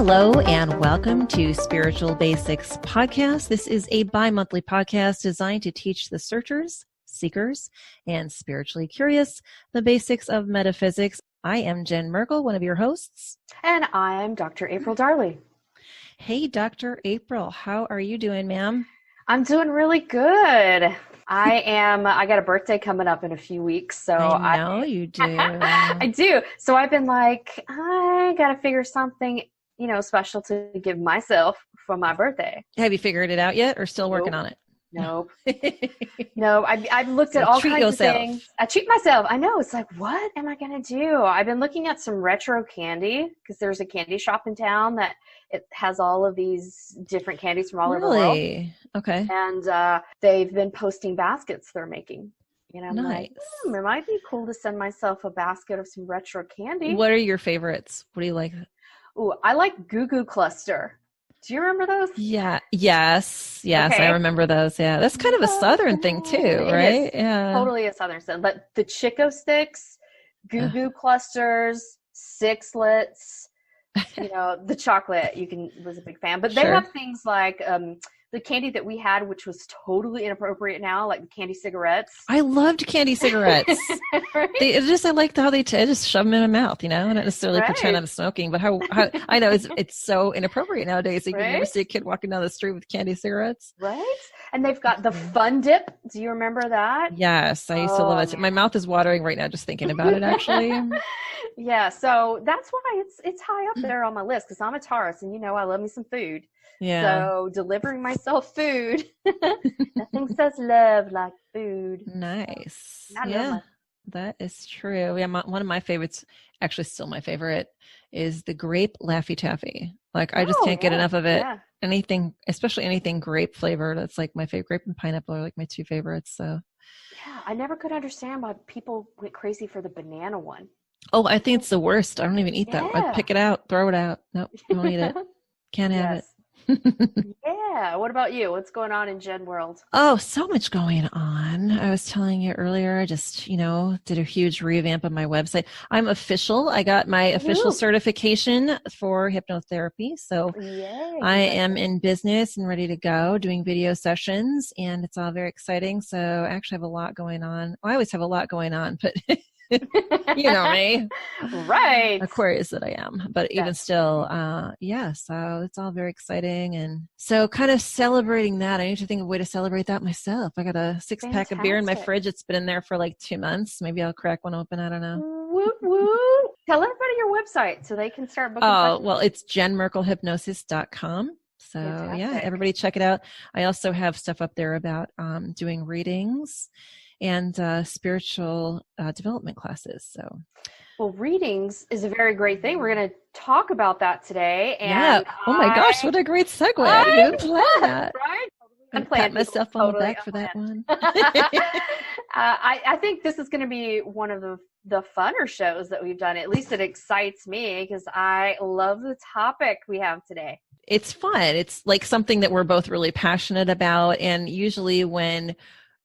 Hello and welcome to Spiritual Basics Podcast. This is a bi-monthly podcast designed to teach the searchers, seekers, and spiritually curious the basics of metaphysics. I am Jen Merkel, one of your hosts. And I'm Dr. April Darley. Hey, Dr. April, how are you doing, ma'am? I'm doing really good. I got a birthday coming up in a few weeks. So I know you do. I do. So I've been like, I got to figure something, special to give myself for my birthday. Have you figured it out yet or still working on it? Nope. No, I've looked at all kinds of things. I treat myself. I know. It's like, what am I going to do? I've been looking at some retro candy because there's a candy shop in town that it has all of these different candies from all over the world. Okay. And they've been posting baskets they're making. And I'm nice. Like, it might be cool to send myself a basket of some retro candy. What are your favorites? What do you like? Ooh, I like Goo Goo Cluster. Do you remember those? Yeah. Yes. Okay. I remember those. Yeah. That's kind of a Southern thing too, right? Yeah. Totally a Southern thing. But the Chico sticks, Goo Goo Clusters, Sixlets, the chocolate, was a big fan. But they have things like the candy that we had, which was totally inappropriate now, like the candy cigarettes. I loved candy cigarettes. Right? I liked how they just shove them in my mouth, not necessarily pretend I'm smoking, but how I know it's so inappropriate nowadays. You can never see a kid walking down the street with candy cigarettes. Right? And they've got the Fun Dip. Do you remember that? Yes, I used to love it. My mouth is watering right now just thinking about it, actually. Yeah, so that's why it's high up there on my list, because I'm a Taurus, and I love me some food. Yeah. So delivering myself food. Nothing says love like food. Nice. That is true. Yeah, one of my favorites, actually still my favorite, is the grape Laffy Taffy. Like I just can't get enough of it. Yeah. Anything, especially anything grape flavored. That's like my favorite. Grape and pineapple are like my two favorites. So. Yeah, I never could understand why people went crazy for the banana one. Oh, I think it's the worst. I don't even eat that. I pick it out, throw it out. Nope, I don't eat it. Can't have it. Yeah. What about you? What's going on in Jen world? Oh, so much going on. I was telling you earlier, I just, did a huge revamp of my website. I'm official. I got my official certification for hypnotherapy. So I am in business and ready to go doing video sessions, and it's all very exciting. So I actually have a lot going on. I always have a lot going on, but you know me. Right. Aquarius that I am. But even still, so it's all very exciting. And so kind of celebrating that, I need to think of a way to celebrate that myself. I got a 6-pack of beer in my fridge. It's been in there for like 2 months. Maybe I'll crack one open. I don't know. Woo woo. Tell everybody your website so they can start booking. Oh, well, it's jenmerkelhypnosis.com. So everybody check it out. I also have stuff up there about doing readings and spiritual development classes. So, well, readings is a very great thing. We're going to talk about that today. And oh my gosh, what a great segue! I didn't plan that. Right? I pat myself on the back for that one. I think this is going to be one of the funner shows that we've done. At least it excites me because I love the topic we have today. It's fun. It's like something that we're both really passionate about, and usually when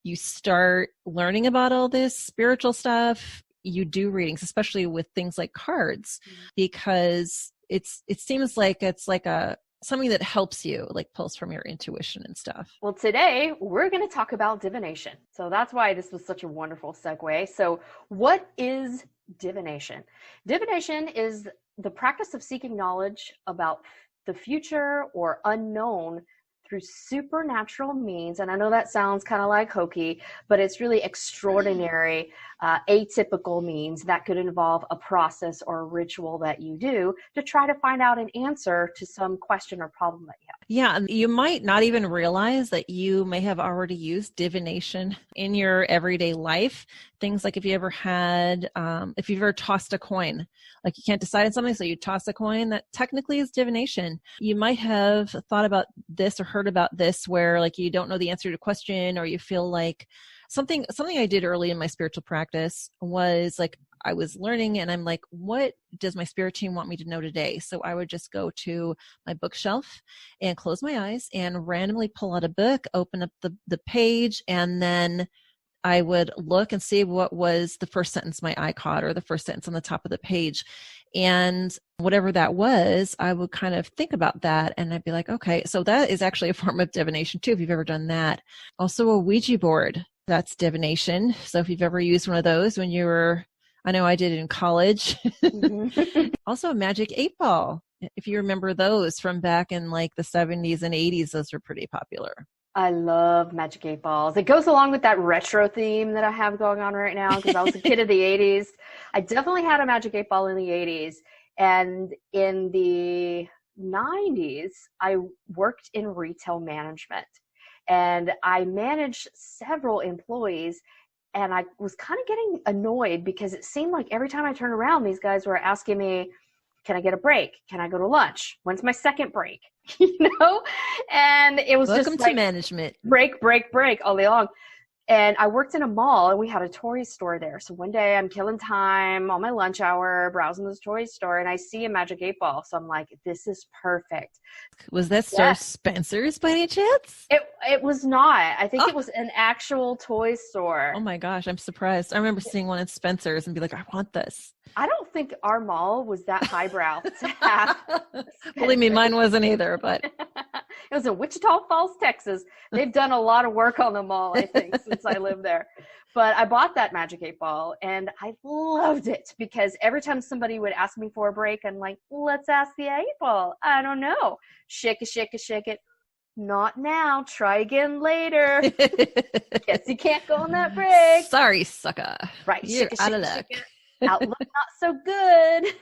you start learning about all this spiritual stuff, you do readings, especially with things like cards, because it seems like it's like something that helps you, like pulls from your intuition and stuff. Well, today we're going to talk about divination. So that's why this was such a wonderful segue. So what is divination? Divination is the practice of seeking knowledge about the future or unknown through supernatural means. And I know that sounds kind of like hokey, but it's really extraordinary, atypical means that could involve a process or a ritual that you do to try to find out an answer to some question or problem that you have. Yeah, and you might not even realize that you may have already used divination in your everyday life. Things like if you've ever tossed a coin, like you can't decide on something, so you toss a coin, that technically is divination. You might have thought about this or heard about this where like you don't know the answer to a question, or you feel like something I did early in my spiritual practice was like I was learning and I'm like, what does my spirit team want me to know today? So I would just go to my bookshelf and close my eyes and randomly pull out a book, open up the page, and then I would look and see what was the first sentence my eye caught or the first sentence on the top of the page. And whatever that was, I would kind of think about that and I'd be like, okay, so that is actually a form of divination too, if you've ever done that. Also a Ouija board, that's divination. So if you've ever used one of those when you were, I know I did it in college. Mhm. Also a magic 8 ball. If you remember those from back in like the 70s and 80s, those were pretty popular. I love Magic 8 Balls. It goes along with that retro theme that I have going on right now because I was a kid of the 80s. I definitely had a Magic 8 Ball in the 80s. And in the 90s, I worked in retail management. And I managed several employees. And I was kind of getting annoyed because it seemed like every time I turned around, these guys were asking me, can I get a break? Can I go to lunch? When's my second break? You know? And it was Welcome just to like management. break, break, break all day long. And I worked in a mall and we had a toy store there. So one day I'm killing time on my lunch hour, browsing this toy store, and I see a Magic 8 Ball. So I'm like, this is perfect. Was that Star Yes. Spencer's by any chance? It was not. I think Oh. it was an actual toy store. Oh my gosh, I'm surprised. I remember seeing one at Spencer's and be like, I want this. I don't think our mall was that highbrow to have. Believe me, mine wasn't either, but It was in Wichita Falls, Texas. They've done a lot of work on the mall, I think, since I lived there. But I bought that Magic 8 Ball and I loved it because every time somebody would ask me for a break, I'm like, let's ask the 8 Ball. I don't know. Shake it, shake it, shake it. Not now. Try again later. Guess you can't go on that break. Sorry, sucker. Right. You're Shake it, out shake of it, luck. shake it. Outlook not so good.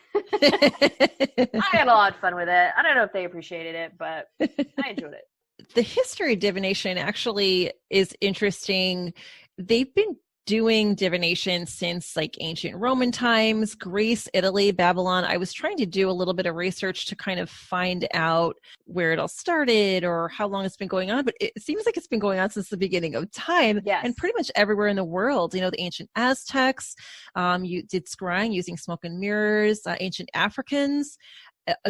I had a lot of fun with it. I don't know if they appreciated it, but I enjoyed it. The history of divination actually is interesting. They've been doing divination since like ancient Roman times, Greece, Italy, Babylon. I was trying to do a little bit of research to kind of find out where it all started or how long it's been going on, but it seems like it's been going on since the beginning of time. Yes. And pretty much everywhere in the world. You know, the ancient Aztecs, you did scrying using smoke and mirrors, ancient Africans.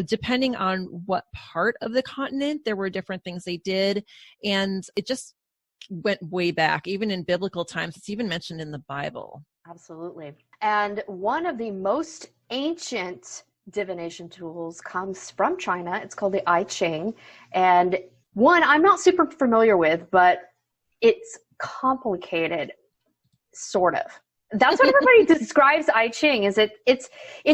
Depending on what part of the continent, there were different things they did. And it just went way back, even in biblical times. It's even mentioned in the Bible. Absolutely. And one of the most ancient divination tools comes from China. It's called the I Ching. And one I'm not super familiar with, but it's complicated, sort of. That's what everybody describes I Ching is it's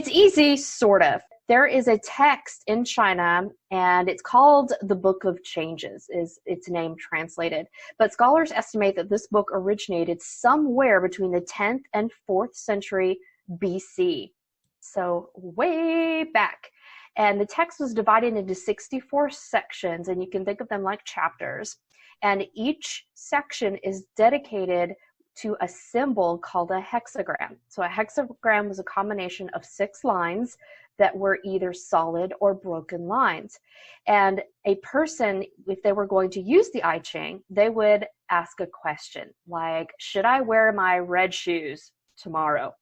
easy, sort of. There is a text in China, and it's called the Book of Changes, is its name translated. But scholars estimate that this book originated somewhere between the 10th and 4th century BC. So way back. And the text was divided into 64 sections, and you can think of them like chapters. And each section is dedicated to a symbol called a hexagram. So a hexagram was a combination of 6 lines that were either solid or broken lines. And a person, if they were going to use the I Ching, they would ask a question like, should I wear my red shoes tomorrow?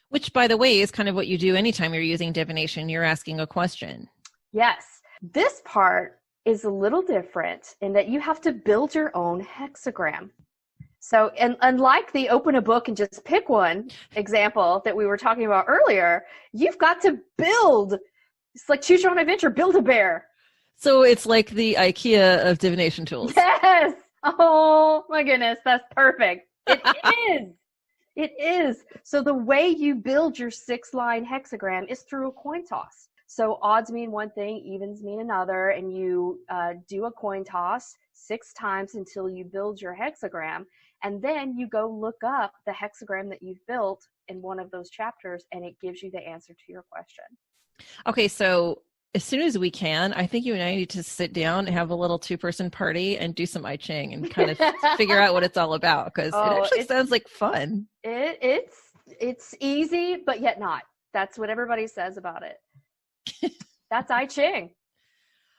Which, by the way, is kind of what you do anytime you're using divination. You're asking a question. Yes. This part is a little different in that you have to build your own hexagram. So, and unlike the open a book and just pick one example that we were talking about earlier, you've got to build. It's like choose your own adventure, build a bear. So it's like the IKEA of divination tools. Yes. Oh my goodness. That's perfect. It is. It is. So the way you build your 6-line hexagram is through a coin toss. So odds mean one thing, evens mean another, and you do a coin toss 6 times until you build your hexagram. And then you go look up the hexagram that you've built in one of those chapters, and it gives you the answer to your question. Okay, so as soon as we can, I think you and I need to sit down and have a little 2-person party and do some I Ching and kind of figure out what it's all about, because it actually sounds like fun. It's easy, but yet not. That's what everybody says about it. That's I Ching.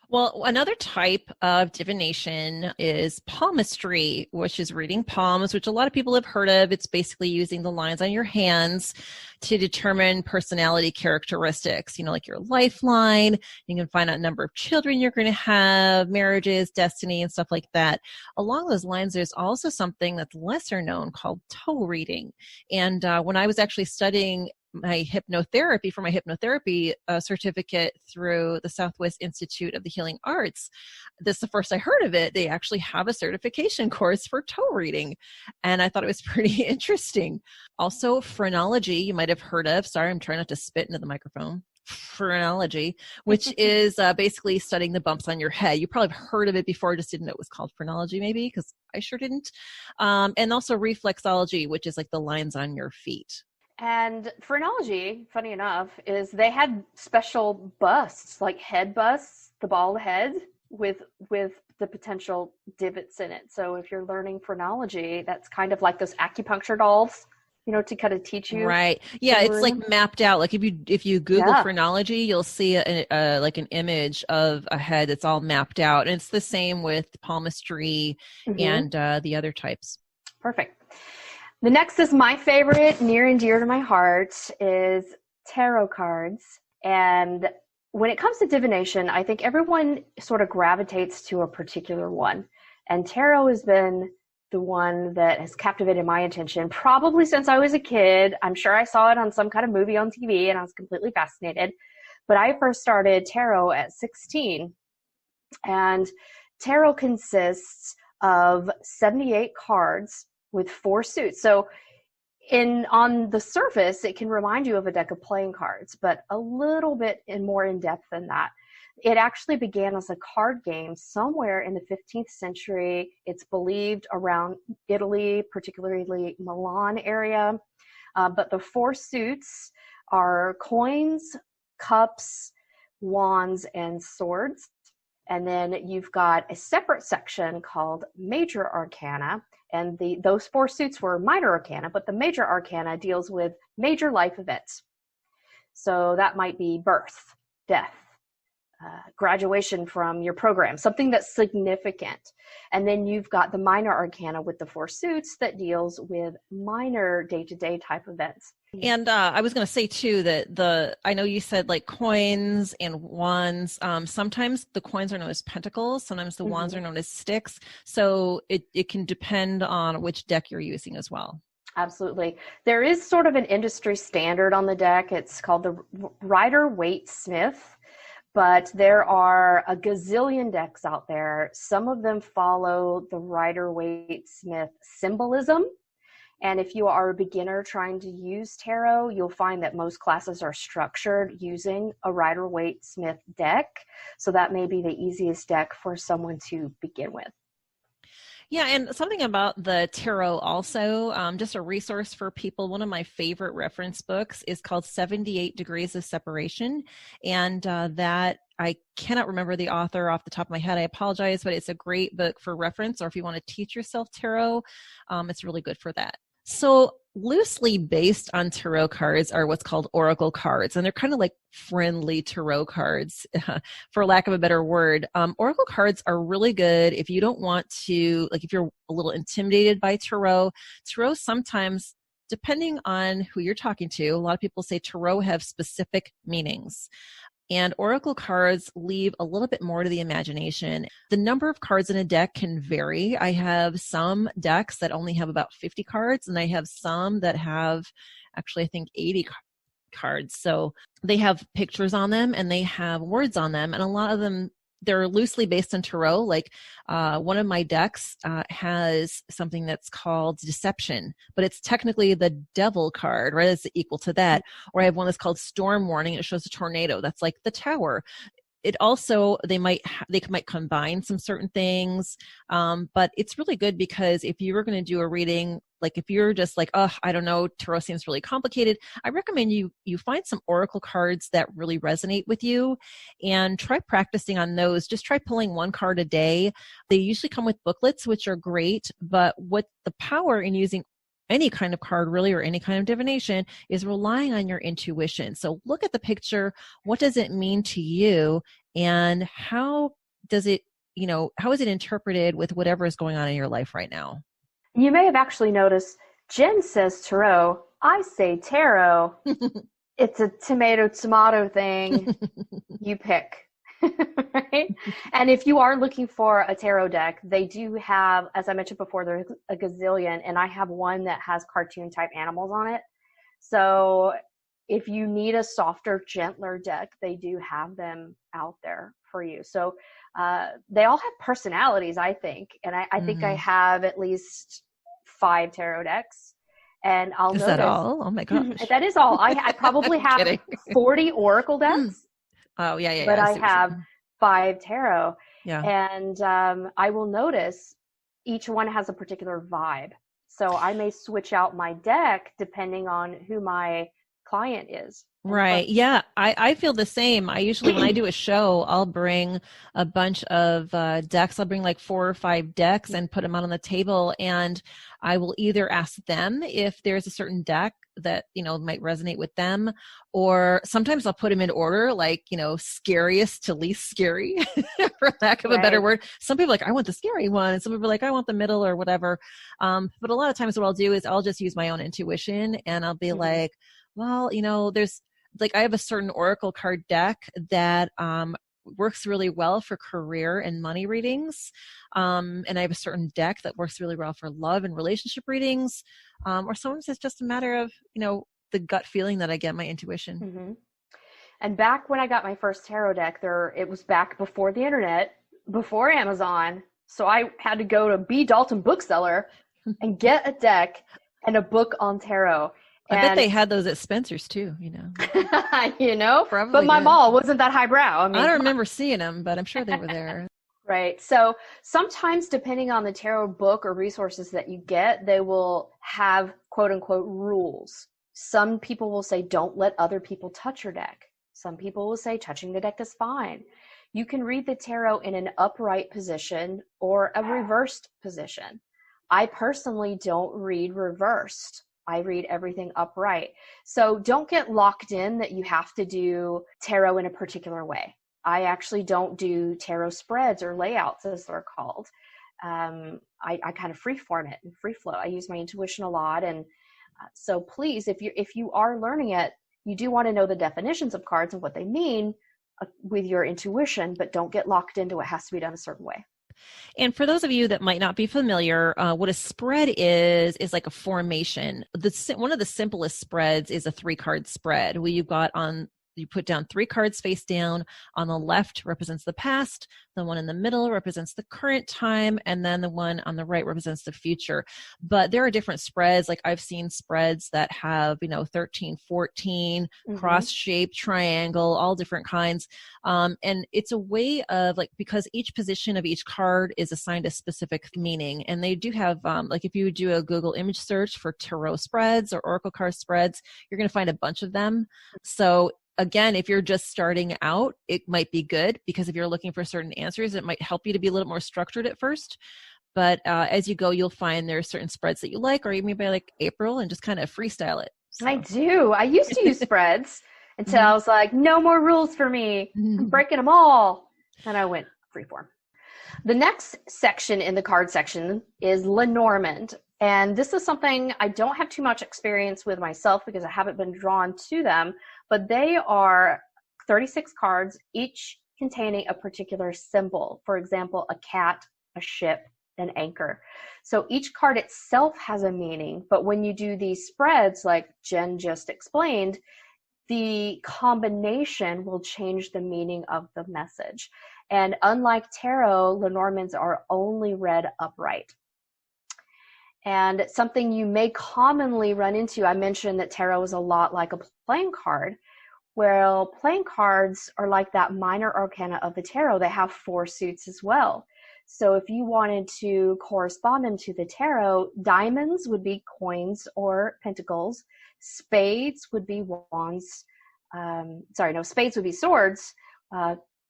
Well, another type of divination is palmistry, which is reading palms, which a lot of people have heard of. It's basically using the lines on your hands to determine personality characteristics, you know, like your lifeline. You can find out a number of children you're going to have, marriages, destiny, and stuff like that. Along those lines, there's also something that's lesser known called toe reading. And when I was actually studying my hypnotherapy for my hypnotherapy certificate through the Southwest Institute of the Healing Arts. This is the first I heard of it. They actually have a certification course for tarot reading. And I thought it was pretty interesting. Also, phrenology, you might have heard of. Sorry, I'm trying not to spit into the microphone. Phrenology, which is basically studying the bumps on your head. You probably have heard of it before, just didn't know it was called phrenology, maybe, because I sure didn't. And also reflexology, which is like the lines on your feet. And phrenology, funny enough, is they had special busts, like head busts, the bald head with the potential divots in it. So if you're learning phrenology, that's kind of like those acupuncture dolls, to kind of teach you. Right. Yeah, it's like mapped out. Like if you Google phrenology, you'll see like an image of a head that's all mapped out. And it's the same with palmistry and the other types. Perfect. The next is my favorite, near and dear to my heart, is tarot cards. And when it comes to divination, I think everyone sort of gravitates to a particular one. And tarot has been the one that has captivated my attention probably since I was a kid. I'm sure I saw it on some kind of movie on TV and I was completely fascinated. But I first started tarot at 16. And tarot consists of 78 cards with 4 suits. So on the surface, it can remind you of a deck of playing cards, but a little bit more in depth than that. It actually began as a card game somewhere in the 15th century. It's believed around Italy, particularly Milan area. But the 4 suits are coins, cups, wands, and swords. And then you've got a separate section called Major Arcana. And those 4 suits were minor arcana, but the major arcana deals with major life events. So that might be birth, death, graduation from your program, something that's significant. And then you've got the minor arcana with the 4 suits that deals with minor day-to-day type events. And I was going to say too that I know you said like coins and wands. Sometimes the coins are known as pentacles. Sometimes the wands are known as sticks. So it can depend on which deck you're using as well. Absolutely. There is sort of an industry standard on the deck. It's called the Rider-Waite-Smith. But there are a gazillion decks out there. Some of them follow the Rider-Waite-Smith symbolism. And if you are a beginner trying to use tarot, you'll find that most classes are structured using a Rider-Waite-Smith deck. So that may be the easiest deck for someone to begin with. Yeah, and something about the tarot also, just a resource for people. One of my favorite reference books is called 78 Degrees of Separation. And that I cannot remember the author off the top of my head. I apologize, but it's a great book for reference. Or if you want to teach yourself tarot, it's really good for that. So loosely based on tarot cards are what's called oracle cards, and they're kind of like friendly tarot cards, for lack of a better word. Oracle cards are really good if you don't want to, like if you're a little intimidated by tarot. Tarot sometimes, depending on who you're talking to, a lot of people say tarot have specific meanings. And oracle cards leave a little bit more to the imagination. The number of cards in a deck can vary. I have some decks that only have about 50 cards, and I have some that have actually, I think, 80 cards. So they have pictures on them and they have words on them. And a lot of them, they're loosely based on tarot. Like one of my decks has something that's called deception, but it's technically the devil card, right? It's equal to that. Or I have one that's called storm warning. It shows a tornado. That's like the tower. It also, they might combine some certain things, but it's really good because if you were going to do a reading, like if you're just like, oh, I don't know, tarot seems really complicated, I recommend you find some oracle cards that really resonate with you and try practicing on those. Just try pulling 1 card a day. They usually come with booklets, which are great, but what the power in using any kind of card really, or any kind of divination, is relying on your intuition. So look at the picture. What does it mean to you? And how does it, how is it interpreted with whatever is going on in your life right now? You may have actually noticed Jen says tarot. I say tarot. It's a tomato thing. You pick. Right? And if you are looking for a tarot deck, they do have, as I mentioned before, there's a gazillion, and I have one that has cartoon type animals on it. So if you need a softer, gentler deck, they do have them out there for you. So they all have personalities, I think. And I think I have at least 5 tarot decks. And I'll Is that notice all? Oh my gosh. that is all. I probably have Kidding. 40 oracle decks. Oh, yeah. But I see what you're have saying. 5 tarot. Yeah. And I will notice each one has a particular vibe. So I may switch out my deck depending on who my client is. Right. Yeah. I feel the same. I usually, when I do a show, I'll bring a bunch of decks. I'll bring like 4 or 5 decks and put them out on the table. And I will either ask them if there's a certain deck that, might resonate with them, or sometimes I'll put them in order, like, scariest to least scary, for lack of a better word. Some people are like, I want the scary one. And some people are like, I want the middle or whatever. But a lot of times what I'll do is I'll just use my own intuition, and I'll be like, well, there's, like, I have a certain oracle card deck that works really well for career and money readings. And I have a certain deck that works really well for love and relationship readings. Or sometimes it's just a matter of, the gut feeling that I get, my intuition. Mm-hmm. And back when I got my first tarot deck, it was back before the internet, before Amazon. So I had to go to B. Dalton Bookseller and get a deck and a book on tarot. I bet they had those at Spencer's too, Probably but my mall wasn't that highbrow. I don't remember seeing them, but I'm sure they were there. Right. So sometimes, depending on the tarot book or resources that you get, they will have quote unquote rules. Some people will say, don't let other people touch your deck. Some people will say touching the deck is fine. You can read the tarot in an upright position or a reversed position. I personally don't read reversed. I read everything upright. So don't get locked in that you have to do tarot in a particular way. I actually don't do tarot spreads or layouts, as they're called. I kind of freeform it and free flow. I use my intuition a lot. And so please, if you are learning it, you do want to know the definitions of cards and what they mean with your intuition, but don't get locked into it has to be done a certain way. And for those of you that might not be familiar, what a spread is like a formation. One of the simplest spreads is a 3-card spread, where you put down 3 cards face down. On the left represents the past, the one in the middle represents the current time, and then the one on the right represents the future. But there are different spreads. Like, I've seen spreads that have, 13, 14, cross-shaped, triangle, all different kinds. And it's a way of, like, because each position of each card is assigned a specific meaning. And they do have, like, if you do a Google image search for tarot spreads or oracle card spreads, you're going to find a bunch of them. So again, if you're just starting out, it might be good, because if you're looking for certain answers, it might help you to be a little more structured at first. But as you go, you'll find there are certain spreads that you like, or even by like April, and just kind of freestyle it. So. I do. I used to use spreads until I was like, no more rules for me. I'm breaking them all. And I went freeform. The next section in the card section is Lenormand. And this is something I don't have too much experience with myself because I haven't been drawn to them, but they are 36 cards, each containing a particular symbol. For example, a cat, a ship, an anchor. So each card itself has a meaning, but when you do these spreads, like Jen just explained, the combination will change the meaning of the message. And unlike tarot, Lenormands are only read upright. And something you may commonly run into, I mentioned that tarot is a lot like a playing card. Well, playing cards are like that minor arcana of the tarot. They have 4 suits as well. So if you wanted to correspond them to the tarot, diamonds would be coins or pentacles. Spades would be wands. Spades would be swords.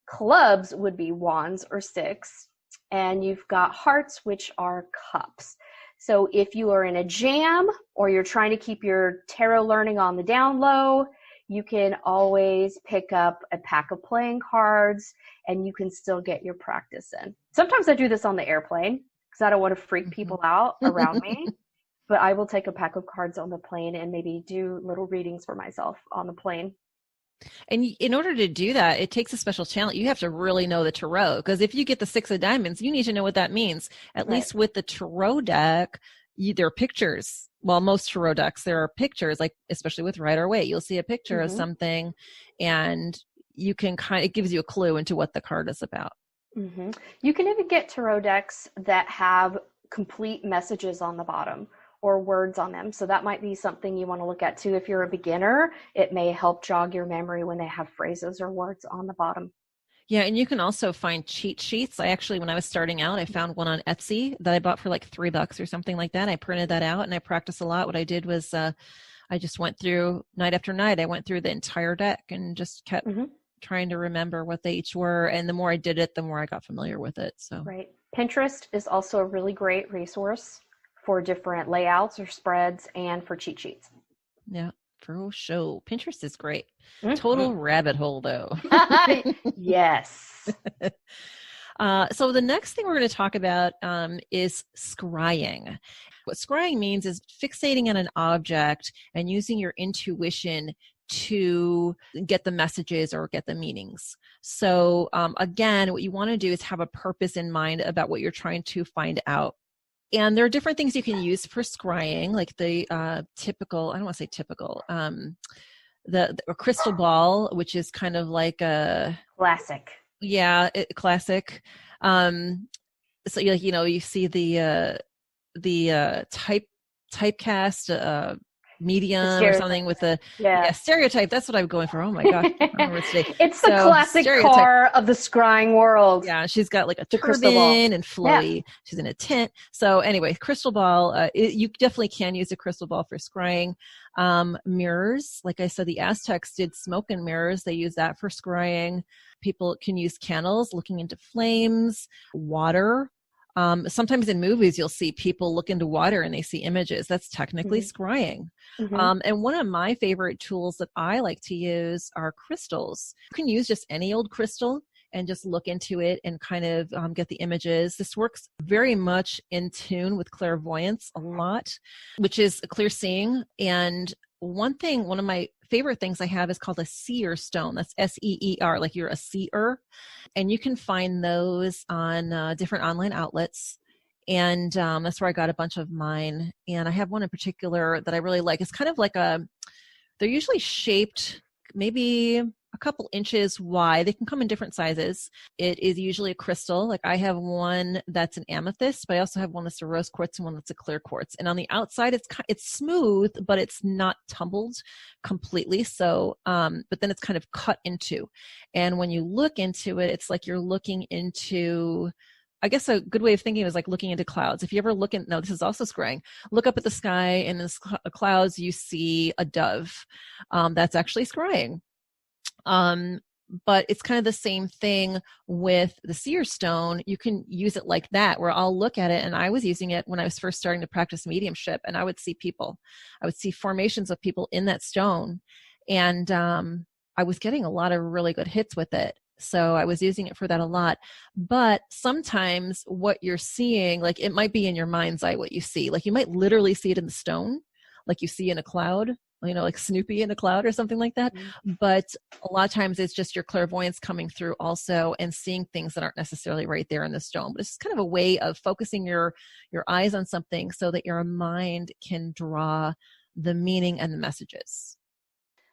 Clubs would be wands or sticks. And you've got hearts, which are cups. So if you are in a jam or you're trying to keep your tarot learning on the down low, you can always pick up a pack of playing cards and you can still get your practice in. Sometimes I do this on the airplane because I don't want to freak people out around me, but I will take a pack of cards on the plane and maybe do little readings for myself on the plane. And in order to do that, it takes a special talent. You have to really know the tarot, because if you get the 6 of diamonds, you need to know what that means. At least with the tarot deck, there are pictures. Well, most tarot decks, there are pictures, like especially with Rider-Waite, you'll see a picture of something, and you can it gives you a clue into what the card is about. You can even get tarot decks that have complete messages on the bottom or words on them. So that might be something you want to look at too. If you're a beginner, it may help jog your memory when they have phrases or words on the bottom. Yeah, and you can also find cheat sheets. I actually, when I was starting out, I found one on Etsy that I bought for like $3 or something like that. I printed that out and I practiced a lot. What I did was I just went through night after night. I went through the entire deck and just kept trying to remember what they each were. And the more I did it, the more I got familiar with it. So right. Pinterest is also a really great resource for different layouts or spreads and for cheat sheets. Yeah, for sure. Pinterest is great. Total rabbit hole, though. Yes. So the next thing we're going to talk about is scrying. What scrying means is fixating on an object and using your intuition to get the messages or get the meanings. So again, what you want to do is have a purpose in mind about what you're trying to find out. And there are different things you can use for scrying, like the typical, I don't want to say typical, the crystal ball, which is kind of like a classic. Yeah, classic. So you see the typecast medium or something with the stereotype. That's what I'm going for. Oh my gosh, I remember today. It's the classic car of the scrying world. Yeah, she's got like a turban and flowy. Yeah. She's in a tent. So anyway, crystal ball. You definitely can use a crystal ball for scrying. Mirrors, like I said, the Aztecs did smoke and mirrors. They use that for scrying. People can use candles, looking into flames, water. Sometimes in movies, you'll see people look into water and they see images. That's technically scrying. And one of my favorite tools that I like to use are crystals. You can use just any old crystal and just look into it and kind of get the images. This works very much in tune with clairvoyance a lot, which is clear seeing. And one of my favorite things I have is called a seer stone. That's S-E-E-R, like you're a seer. And you can find those on different online outlets. And that's where I got a bunch of mine. And I have one in particular that I really like. It's kind of like they're usually shaped maybe a couple inches wide. They can come in different sizes. It is usually a crystal. Like I have one that's an amethyst, but I also have one that's a rose quartz and one that's a clear quartz. And on the outside, it's smooth, but it's not tumbled completely. So, but then it's kind of cut into. And when you look into it, it's like you're looking into, I guess a good way of thinking is like looking into clouds. If you ever no, this is also scrying. Look up at the sky and in the clouds, you see a dove. That's actually scrying. But it's kind of the same thing with the seer stone. You can use it like that, where I'll look at it, and I was using it when I was first starting to practice mediumship, and I would see people. I would see formations of people in that stone, and I was getting a lot of really good hits with it. So I was using it for that a lot. But sometimes what you're seeing, like it might be in your mind's eye what you see. Like you might literally see it in the stone, like you see in a cloud, like Snoopy in a cloud or something like that. But a lot of times it's just your clairvoyance coming through also and seeing things that aren't necessarily right there in the stone. But it's kind of a way of focusing your eyes on something so that your mind can draw the meaning and the messages.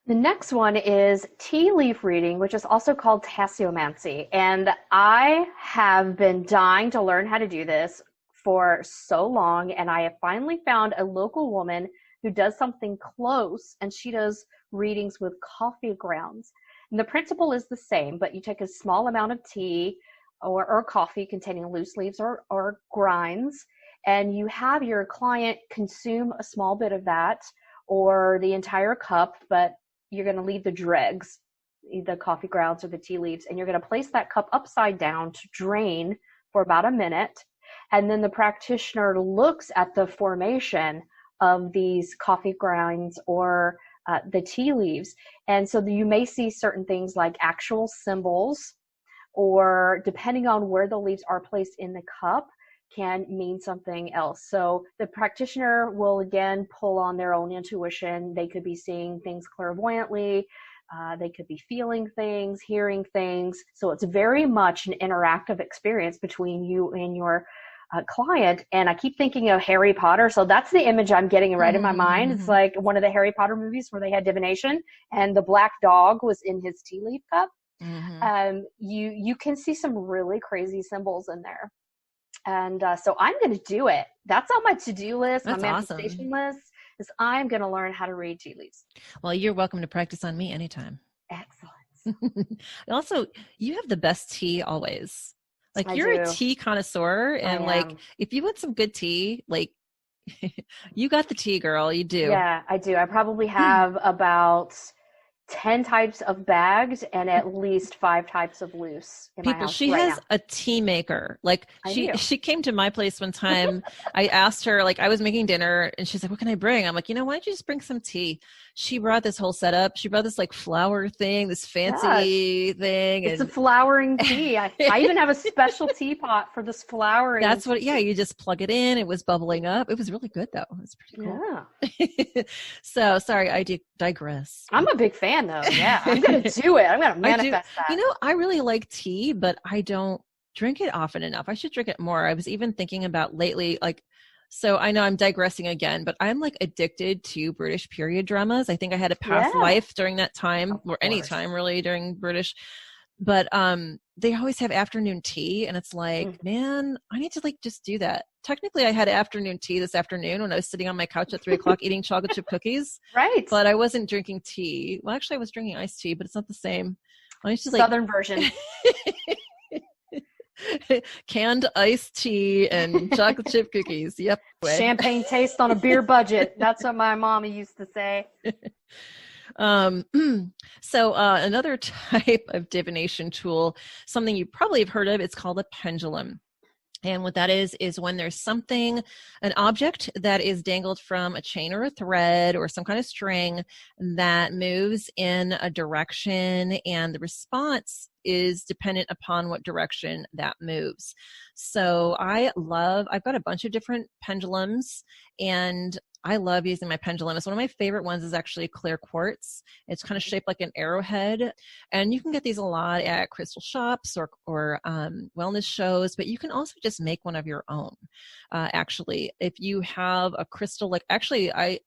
The next one is tea leaf reading, which is also called tasseomancy. And I have been dying to learn how to do this for so long. And I have finally found a local woman who does something close, and she does readings with coffee grounds. And the principle is the same, but you take a small amount of tea or coffee containing loose leaves or grinds, and you have your client consume a small bit of that or the entire cup, but you're going to leave the dregs, the coffee grounds or the tea leaves, and you're going to place that cup upside down to drain for about a minute. And then the practitioner looks at the formation of these coffee grounds or the tea leaves. And so you may see certain things like actual symbols, or depending on where the leaves are placed in the cup, can mean something else. So the practitioner will again pull on their own intuition. They could be seeing things clairvoyantly. They could be feeling things, hearing things. So it's very much an interactive experience between you and your client, and I keep thinking of Harry Potter. So that's the image I'm getting right in my mind. It's like one of the Harry Potter movies where they had divination and the black dog was in his tea leaf cup. You can see some really crazy symbols in there. And so I'm going to do it. That's on my to-do list, That's my manifestation list, is I'm going to learn how to read tea leaves. Well, you're welcome to practice on me anytime. Excellent. Also, you have the best tea always. Like I you're do. a tea connoisseur, and like if you want some good tea, like you got the tea, girl. You do. Yeah, I do. I probably have about 10 types of bagged and at least 5 types of loose in my People, house she right has now. a tea maker. Like I do. she came to my place one time. I asked her, like I was making dinner and she's like, what can I bring? I'm like, why don't you just bring some tea? She brought this whole setup. She brought this like flower thing, this fancy thing. It's a flowering tea. I even have a special teapot for this flowering. That's what, you just plug it in. It was bubbling up. It was really good though. It was pretty cool. Yeah. So sorry, I digress. I'm a big fan though. Yeah, I'm going to do it. I'm going to manifest that. I really like tea, but I don't drink it often enough. I should drink it more. I was even thinking about lately, so I know I'm digressing again, but I'm like addicted to British period dramas. I think I had a past life during that time, or any time really during British. But they always have afternoon tea, and it's like, man, I need to like just do that. Technically, I had afternoon tea this afternoon when I was sitting on my couch at 3:00 eating chocolate chip cookies. Right. But I wasn't drinking tea. Well, actually, I was drinking iced tea, but it's not the same. I was just Southern version. Canned iced tea and chocolate chip cookies. Yep. Champagne taste on a beer budget. That's what my mommy used to say. So another type of divination tool, something you probably have heard of, it's called a pendulum. And what that is when there's something, an object that is dangled from a chain or a thread or some kind of string that moves in a direction, and the response is dependent upon what direction that moves. So I've got a bunch of different pendulums, and I love using my pendulum. One of my favorite ones is actually clear quartz. It's kind of shaped like an arrowhead, and you can get these a lot at crystal shops or wellness shows, but you can also just make one of your own. Actually, if you have a crystal,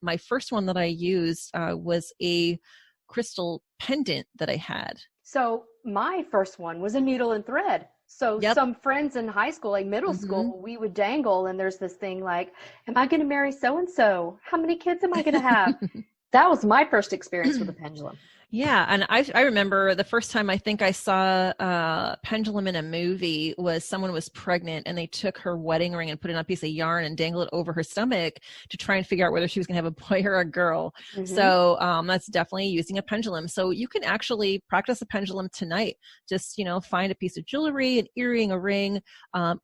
my first one that I used was a crystal pendant that I had. So my first one was a needle and thread. So some friends in high school, like middle school, we would dangle, and there's this thing like, am I going to marry so-and-so? How many kids am I going to have? That was my first experience with a pendulum. Yeah. And I remember the first time I think I saw a pendulum in a movie was someone was pregnant, and they took her wedding ring and put it on a piece of yarn and dangled it over her stomach to try and figure out whether she was going to have a boy or a girl. So that's definitely using a pendulum. So you can actually practice a pendulum tonight. Just, find a piece of jewelry, an earring, a ring,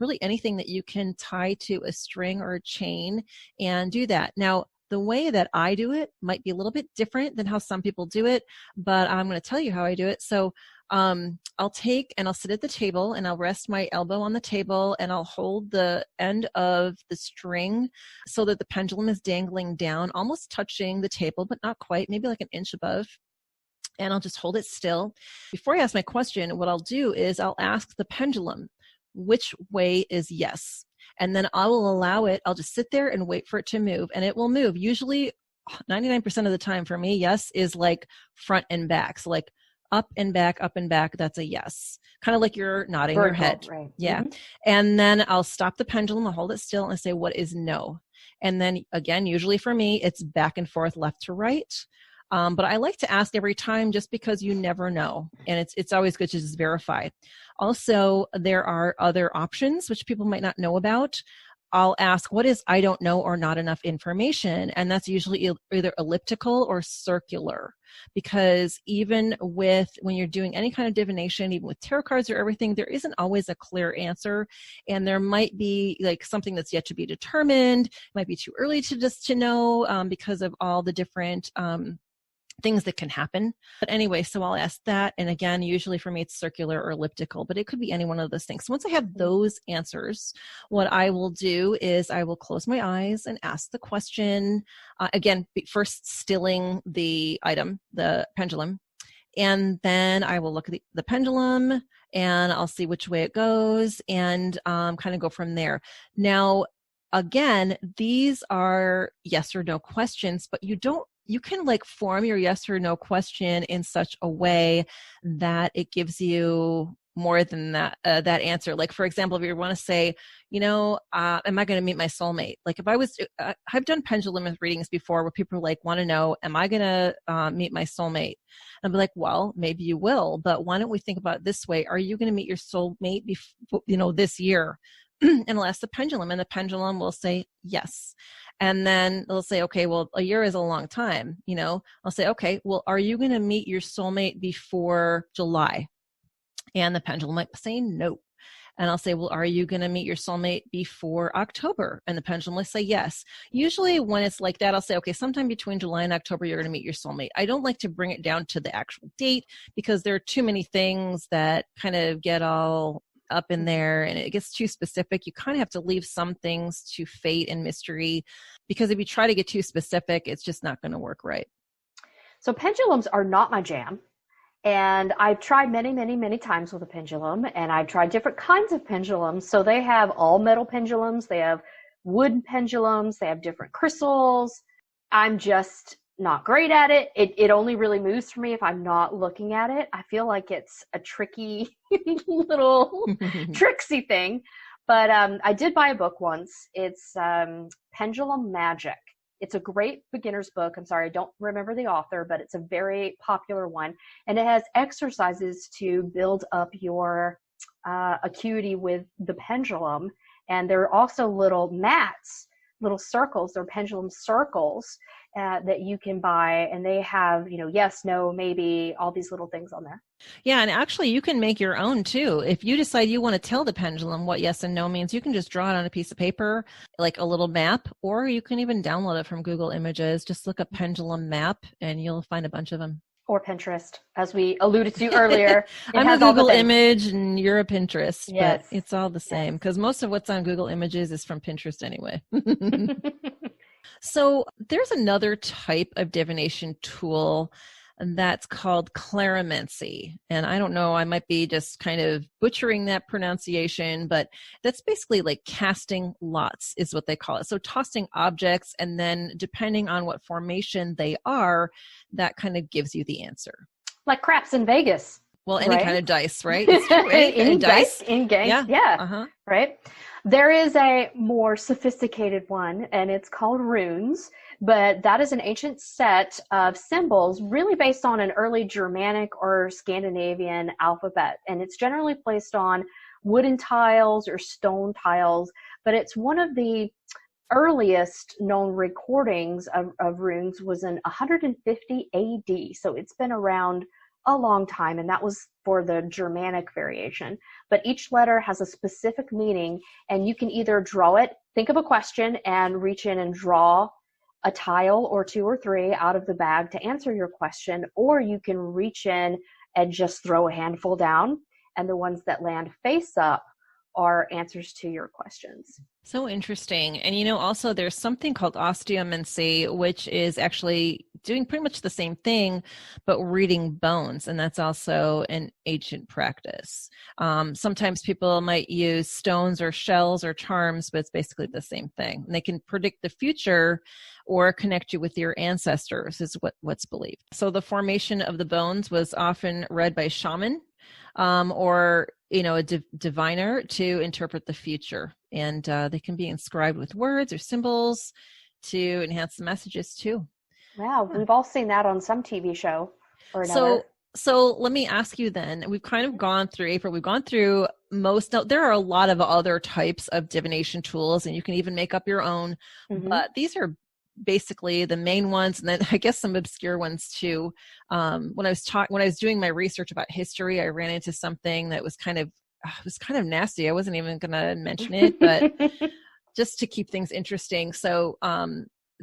really anything that you can tie to a string or a chain, and do that. Now, the way that I do it might be a little bit different than how some people do it, but I'm going to tell you how I do it. So I'll sit at the table, and I'll rest my elbow on the table, and I'll hold the end of the string so that the pendulum is dangling down, almost touching the table, but not quite, maybe like an inch above. And I'll just hold it still. Before I ask my question, what I'll do is I'll ask the pendulum, which way is yes? And then I will allow it. I'll just sit there and wait for it to move, and it will move. Usually 99% of the time for me, yes is like front and back. So like up and back, that's a yes. Kind of like you're nodding your head. Right. Yeah. And then I'll stop the pendulum, I'll hold it still, and say, what is no? And then again, usually for me, it's back and forth, left to right. But I like to ask every time, just because you never know. And it's always good to just verify. Also, there are other options which people might not know about. I'll ask, what is I don't know or not enough information? And that's usually either elliptical or circular. Because even when you're doing any kind of divination, even with tarot cards or everything, there isn't always a clear answer. And there might be like something that's yet to be determined. It might be too early to know because of all the different things that can happen. But anyway, so I'll ask that. And again, usually for me, it's circular or elliptical, but it could be any one of those things. So once I have those answers, what I will do is I will close my eyes and ask the question. Again, first stilling the item, the pendulum. And then I will look at the pendulum and I'll see which way it goes and kind of go from there. Now, again, these are yes or no questions, but you can like form your yes or no question in such a way that it gives you more than that answer. Like, for example, if you want to say, am I going to meet my soulmate? Like if I've done pendulum readings before where people like want to know, am I going to meet my soulmate? And I'll be like, well, maybe you will, but why don't we think about it this way? Are you going to meet your soulmate this year? And I'll ask the pendulum, and the pendulum will say yes. And then they'll say, okay, well, a year is a long time. I'll say, okay, well, are you going to meet your soulmate before July? And the pendulum might say no. And I'll say, well, are you going to meet your soulmate before October? And the pendulum will say yes. Usually when it's like that, I'll say, okay, sometime between July and October, you're going to meet your soulmate. I don't like to bring it down to the actual date because there are too many things that kind of get all up in there and it gets too specific. You kind of have to leave some things to fate and mystery, because if you try to get too specific, it's just not going to work right. So pendulums are not my jam. And I've tried many, many, many times with a pendulum, and I've tried different kinds of pendulums. So they have all metal pendulums, they have wood pendulums, they have different crystals. I'm just not great at it. It only really moves for me if I'm not looking at it. I feel like it's a tricky little tricksy thing. But I did buy a book once. It's Pendulum Magic. It's a great beginner's book. I'm sorry, I don't remember the author, but it's a very popular one. And it has exercises to build up your acuity with the pendulum. And there are also little mats, little circles. They're pendulum circles that you can buy. And they have, yes, no, maybe, all these little things on there. Yeah, and actually you can make your own too. If you decide you want to tell the pendulum what yes and no means, you can just draw it on a piece of paper, like a little map, or you can even download it from Google Images. Just look up pendulum map and you'll find a bunch of them. Or Pinterest, as we alluded to earlier. I'm a Google image and you're a Pinterest, yes. But it's all the same because most of what's on Google Images is from Pinterest anyway. So there's another type of divination tool and that's called clarimancy. And I don't know, I might be just kind of butchering that pronunciation, but that's basically like casting lots is what they call it. So tossing objects, and then depending on what formation they are, that kind of gives you the answer. Like craps in Vegas. Well, any kind of dice, right? It's true, any dice in games, yeah. Uh-huh. Right? There is a more sophisticated one, and it's called runes, but that is an ancient set of symbols really based on an early Germanic or Scandinavian alphabet, and it's generally placed on wooden tiles or stone tiles, but it's one of the earliest known recordings of runes was in 150 AD, so it's been around a long time, and that was for the Germanic variation. But each letter has a specific meaning, and you can either draw it, think of a question, and reach in and draw a tile or two or three out of the bag to answer your question, or you can reach in and just throw a handful down, and the ones that land face up are answers to your questions. So interesting. And also there's something called osteomancy, which is actually doing pretty much the same thing, but reading bones. And that's also an ancient practice. Sometimes people might use stones or shells or charms, but it's basically the same thing. And they can predict the future or connect you with your ancestors is what's believed. So the formation of the bones was often read by shaman or a diviner to interpret the future. And they can be inscribed with words or symbols to enhance the messages too. Wow, we've all seen that on some TV show or another. So let me ask you then, we've kind of gone through, April, we've gone through there are a lot of other types of divination tools, and you can even make up your own, but these are basically the main ones, and then I guess some obscure ones too. When I was doing my research about history, I ran into something that was kind of nasty. I wasn't even going to mention it, but just to keep things interesting. So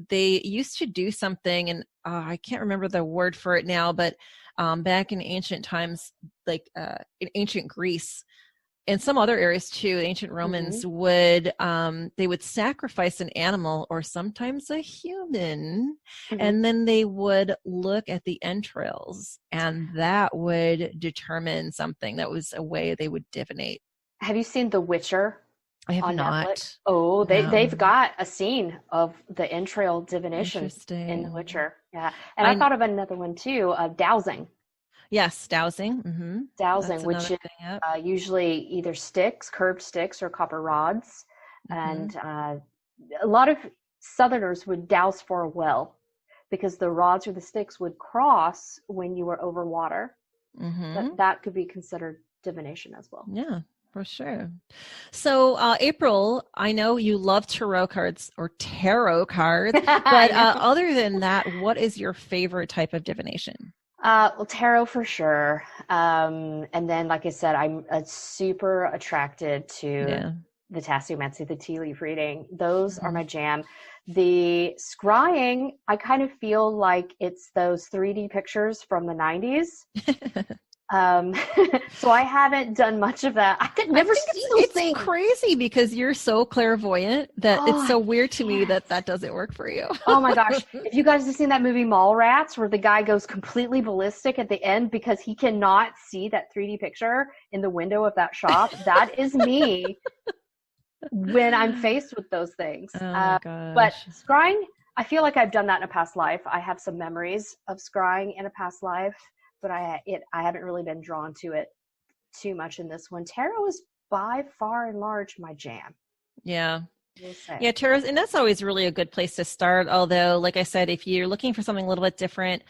they used to do something, and I can't remember the word for it now, but back in ancient times, like in ancient Greece, in some other areas too, the ancient Mm-hmm. Romans would they would sacrifice an animal or sometimes a human, Mm-hmm. and then they would look at the entrails, and that would determine something. That was a way they would divinate. Have you seen The Witcher I have on Netflix? not. Oh, they've No. got a scene of the entrail divination in The Interesting. Witcher. Yeah, and I I thought of another one too, dowsing. yes, dowsing. Mm-hmm. That's Dowsing, which another is thing. Yep. usually either sticks, curved sticks, or copper rods, Mm-hmm. and a lot of Southerners would douse for a well because the rods or the sticks would cross when you were over water. Mm-hmm. That could be considered divination as well. Yeah, for sure. So, April, I know you love tarot cards, but I know. other than that, what is your favorite type of divination? Well, tarot for sure. And then, like I said, I'm super attracted to Yeah. the tasseomancy, the tea leaf reading. Those are Mhm. my jam. The scrying, I kind of feel like it's those 3D pictures from the 90s. Um, so I haven't done much of that. I could I never think see those it's things. crazy because you're so clairvoyant that Oh, it's I so weird to me can't. that that doesn't work for you. Oh my gosh. If you guys have seen that movie Mallrats, where the guy goes completely ballistic at the end because he cannot see that 3D picture in the window of that shop, that is me when I'm faced with those things. Oh my But gosh. scrying, I feel like I've done that in a past life. I have some memories of scrying in a past life, but I haven't really been drawn to it too much in this one. Tarot is by far and large my jam, Yeah. we'll Yeah, say. tarot, and that's always really a good place to start. Although, like I said, if you're looking for something a little bit different,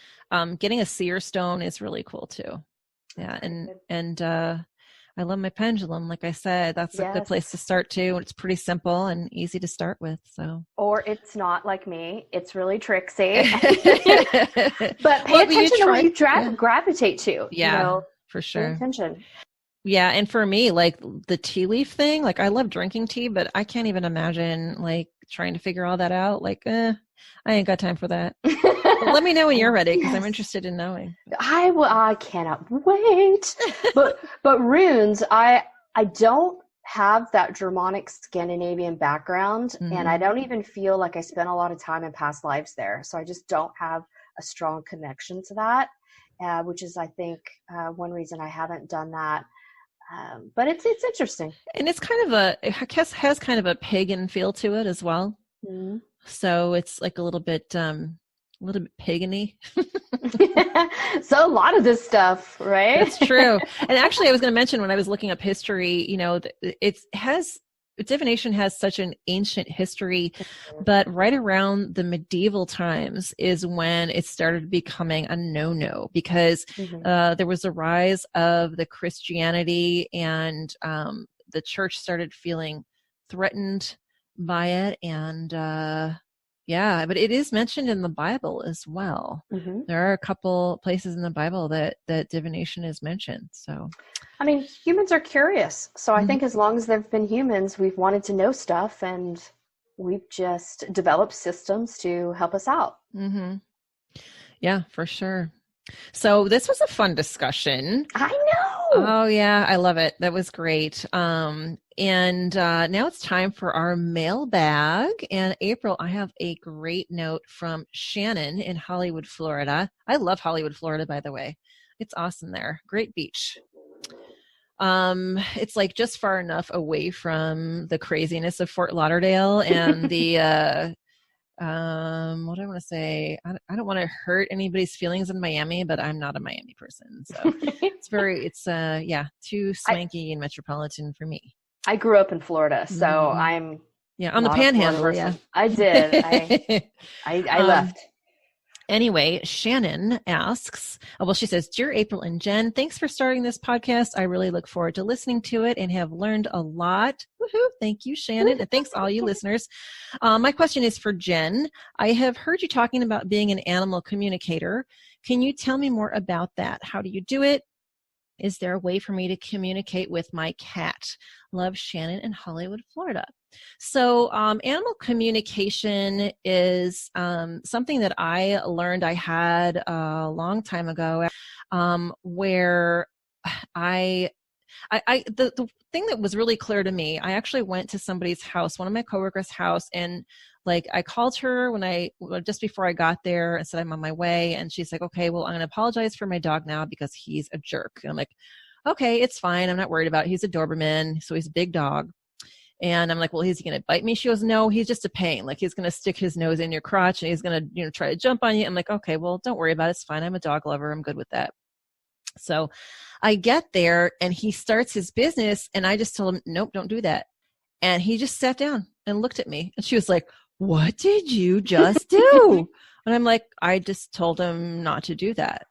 getting a seer stone is really cool too. That's Yeah, pretty good. and I love my pendulum. Like I said, that's a good place to Yes. start too. It's pretty simple and easy to start with. So, Or it's not like me. It's really tricksy. well, But pay but you attention to what try. you Yeah, gravitate to, yeah, for pay sure. attention. Yeah, and for me, like the tea leaf thing, like I love drinking tea, but I can't even imagine like trying to figure all that out. Like, I ain't got time for that. But let me know when you're ready because I'm Yes. interested in knowing. I cannot wait. But runes, I don't have that Germanic Scandinavian background, and I Hmm. don't even feel like I spent a lot of time in past lives there. So I just don't have a strong connection to that, which is, I think, one reason I haven't done that. But it's interesting. And it's kind of I guess has kind of a pagan feel to it as well. Mhm. So it's like a little bit pagany. So a lot of this stuff, right? That's true. And actually, I was going to mention when I was looking up history, you know, divination has such an ancient history, but right around the medieval times is when it started becoming a no-no because Mhm. there was a rise of the Christianity, and the church started feeling threatened by it. And yeah, but it is mentioned in the Bible as well. Mhm. There are a couple places in the Bible that divination is mentioned. So, I mean, humans are curious. So I mhm, think as long as there've been humans, we've wanted to know stuff and we've just developed systems to help us out. mhm. Yeah, for sure. So this was a fun discussion. I know. Oh yeah, I love it. That was great. And now it's time for our mailbag. And April, I have a great note from Shannon in Hollywood, Florida. I love Hollywood, Florida, by the way. It's awesome there. Great beach. It's like just far enough away from the craziness of Fort Lauderdale and the what do I want to say? I don't want to hurt anybody's feelings in Miami, but I'm not a Miami person. So it's yeah, too I swanky and metropolitan for me. I grew up in Florida, so Hmm. I'm Yeah, on the not a Florida panhandle, yeah. person. I did. I um, left. Anyway, Shannon asks, well, she says, Dear April and Jen, thanks for starting this podcast. I really look forward to listening to it and have learned a lot. Woohoo! Thank you, Shannon. And thanks all you listeners. My question is for Jen. I have heard you talking about being an animal communicator. Can you tell me more about that? How do you do it? Is there a way for me to communicate with my cat? Love, Shannon in Hollywood, Florida. So, animal communication is something that I learned I had a long time ago, where I The thing that was really clear to me, I actually went to somebody's house, one of my coworkers' house, and like I called her just before I got there and said I'm on my way, and she's like, okay, well, I'm going to apologize for my dog now because he's a jerk. And I'm like, okay, it's fine. I'm not worried about it. He's a Doberman, so he's a big dog. And I'm like, well, is he going to bite me? She goes, no, he's just a pain. Like he's going to stick his nose in your crotch and he's going to, try to jump on you. I'm like, okay, well, don't worry about it. It's fine. I'm a dog lover. I'm good with that. So I get there and he starts his business and I just told him, nope, don't do that. And he just sat down and looked at me and she was like, what did you just do? And I'm like, I just told him not to do that.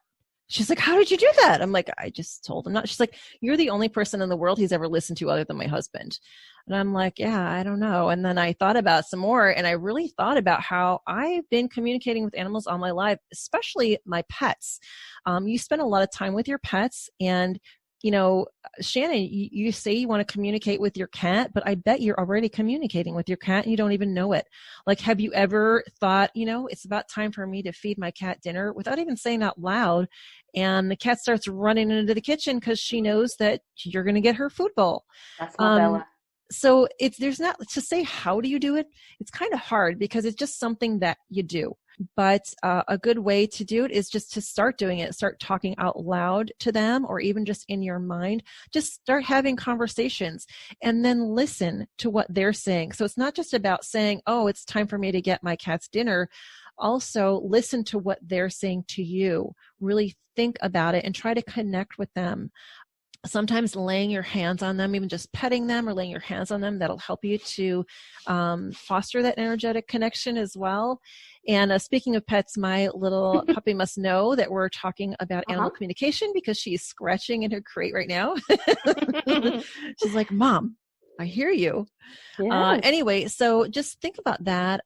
She's like, how did you do that? I'm like, I just told him not. She's like, you're the only person in the world he's ever listened to other than my husband. And I'm like, yeah, I don't know. And then I thought about some more and I really thought about how I've been communicating with animals all my life, especially my pets. You spend a lot of time with your pets and Shannon, you say you want to communicate with your cat, but I bet you're already communicating with your cat and you don't even know it. Like, have you ever thought, it's about time for me to feed my cat dinner without even saying out loud? And the cat starts running into the kitchen because she knows that you're going to get her food bowl. That's my Bella. So there's not to say, how do you do it? It's kind of hard because it's just something that you do. But a good way to do it is just to start doing it, start talking out loud to them, or even just in your mind, just start having conversations and then listen to what they're saying. So it's not just about saying, oh, it's time for me to get my cat's dinner. Also listen to what they're saying to you. Really think about it and try to connect with them. Sometimes laying your hands on them, even just petting them or laying your hands on them, that'll help you to foster that energetic connection as well. And speaking of pets, my little puppy must know that we're talking about animal communication because she's scratching in her crate right now. She's like, Mom, I hear you. Yes. Anyway, so just think about that.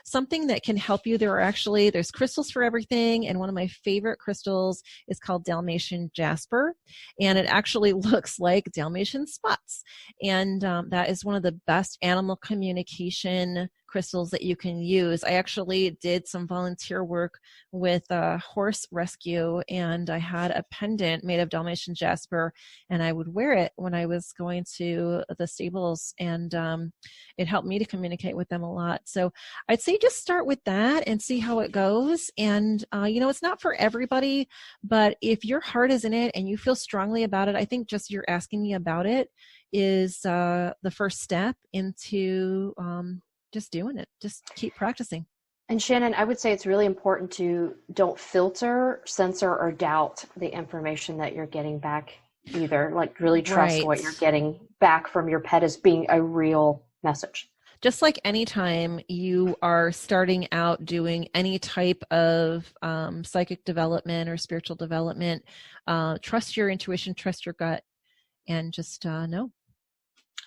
Something that can help you. There's crystals for everything. And one of my favorite crystals is called Dalmatian jasper. And it actually looks like Dalmatian spots. And that is one of the best animal communication crystals that you can use. I actually did some volunteer work with a horse rescue and I had a pendant made of Dalmatian jasper and I would wear it when I was going to the stables and it helped me to communicate with them a lot. So I'd say just start with that and see how it goes. And, it's not for everybody, but if your heart is in it and you feel strongly about it, I think just you're asking me about it is the first step into just doing it. Just keep practicing. And Shannon, I would say it's really important to don't filter, censor, or doubt the information that you're getting back either. Like really trust what you're getting back from your pet as being a real message. Just like anytime you are starting out doing any type of psychic development or spiritual development, trust your intuition, trust your gut, and just know.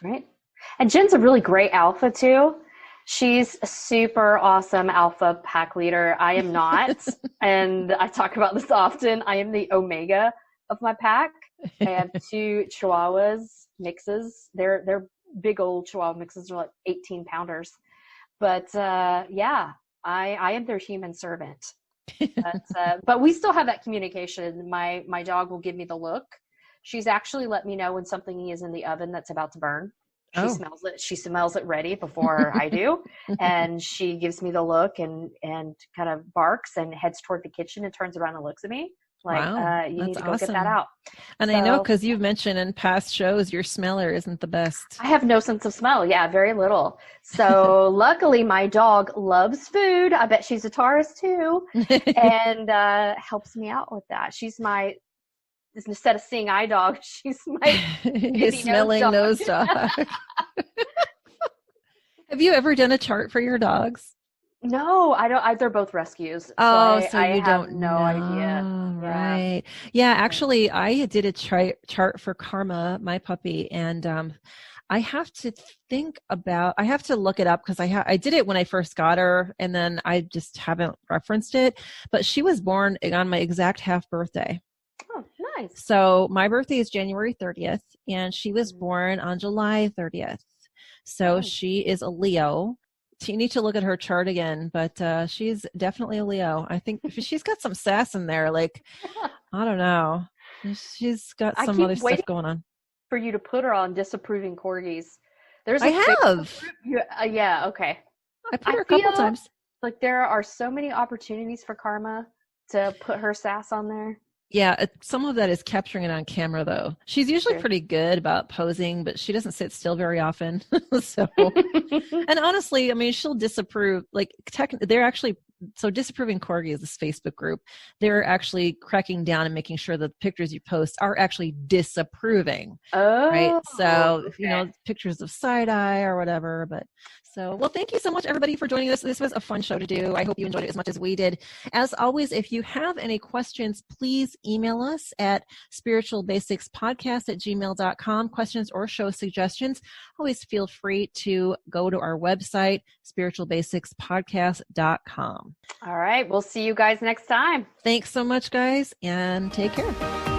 Right. And Jen's a really great alpha too. She's a super awesome alpha pack leader. I am not. And I talk about this often. I am the omega of my pack. I have 2 Chihuahuas mixes. They're big old Chihuahua mixes. They're like 18 pounders. But I am their human servant. But we still have that communication. My dog will give me the look. She's actually let me know when something is in the oven that's about to burn. She smells it. She smells it ready before I do. And she gives me the look and kind of barks and heads toward the kitchen and turns around and looks at me. Like, wow, you need to go get that out. And I know because you've mentioned in past shows, your smeller isn't the best. I have no sense of smell. Yeah, very little. So luckily my dog loves food. I bet she's a Taurus too. And helps me out with that. She's my, instead of seeing eye dog, she's my smelling nose dog. Have you ever done a chart for your dogs? No, I don't. They're both rescues. So I have no idea. Right. Yeah, actually, I did a chart for Karma, my puppy, and I have to look it up because I did it when I first got her, and then I just haven't referenced it. But she was born on my exact half birthday. Oh, nice. So my birthday is January 30th, and she was born on July 30th. So she is a Leo. You need to look at her chart again, but she's definitely a Leo. I think she's got some sass in there. Like, I don't know. She's got some other stuff going on. for you to put her on disapproving corgis. There's a I Facebook have. group. Yeah, okay. I put I her a couple feel times. like there are so many opportunities for Karma to put her sass on there. Yeah, some of that is capturing it on camera, though. She's usually True. pretty good about posing, but she doesn't sit still very often. So, and honestly, I mean, she'll disapprove. Like, they're actually so disapproving corgi is this Facebook group. They're actually cracking down and making sure that the pictures you post are actually disapproving, right? Oh, So, okay. pictures of side eye or whatever. But so, well, thank you so much, everybody, for joining us. This was a fun show to do. I hope you enjoyed it as much as we did. As always, if you have any questions, please email us at spiritualbasicspodcast@gmail.com. Questions or show suggestions, always feel free to go to our website, spiritualbasicspodcast.com. All right. We'll see you guys next time. Thanks so much, guys, and take care.